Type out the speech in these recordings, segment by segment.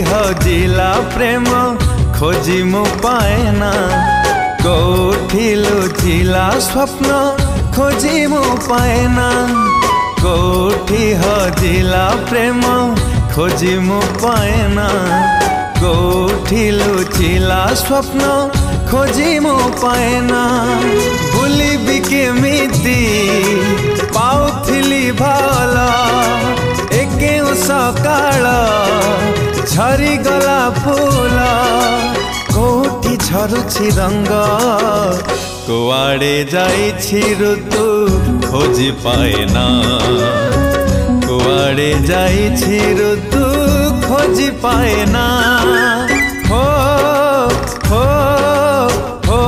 हजिला प्रेम खोजी मु पाएना, कोठी लुचिला स्वप्न खोजी मु पाएना, कोठी हजिला प्रेम खोजी मु पाएना, कोठी लुचिला स्वप्न खोजी मु पाएना। भूली भी केमिति पाउथिली भाला एके सकाळ झरी गला फूल, कोठी झरुछि रंग कुआड़े जाइछि ऋतु खोजी पाएना, कुआड़े जाइछि ऋतु खोजी पाएना। हो हो हो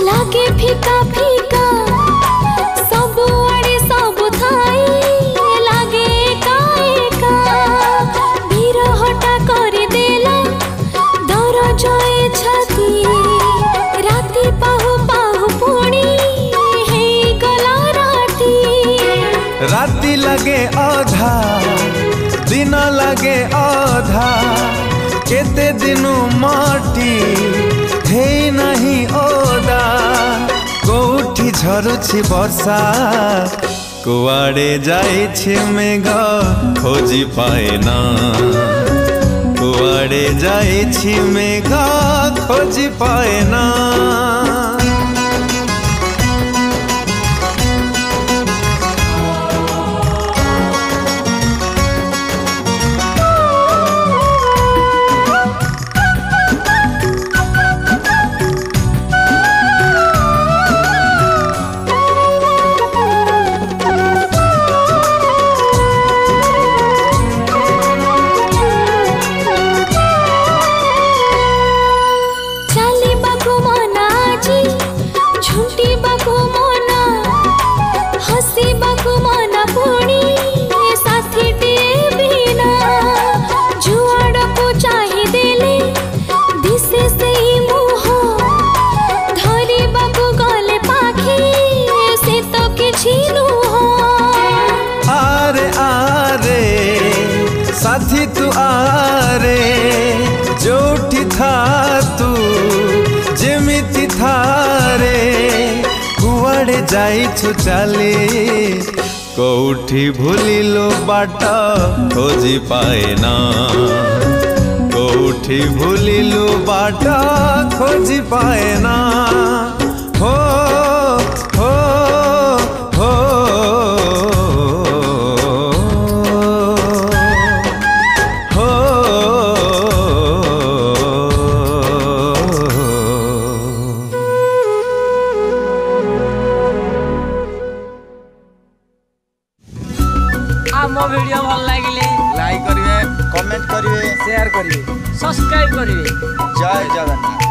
लागे फीका फीका सबु आड़े सबु थाई लागे एका एका बिरहटा करि देला दर जय छाती राती पाहु पाहु पुणी हे गला राती। राती लगे आधा दिन लगे आधा केते दिनु माटी हे नहीं ओदा, कोठी झरुछि वर्षा कुआड़े जाइछि मेघ खोजी पाएना, कुआड़े जाइछि मेघ खोजी पाएना। साथी तू आरे जोठी था तू जेमिति थारे कुआड़े जाइछु चली कोठी भूलिलो बाट खोजी पाएना, कोठी भूलिलो बाट खोजी पाएना। हो हो हो हो मो वीडियो भल लगे लाइक करेंगे, कमेंट करेंगे, शेयर करेंगे, सब्सक्राइब करेंगे। जय जगन्नाथ।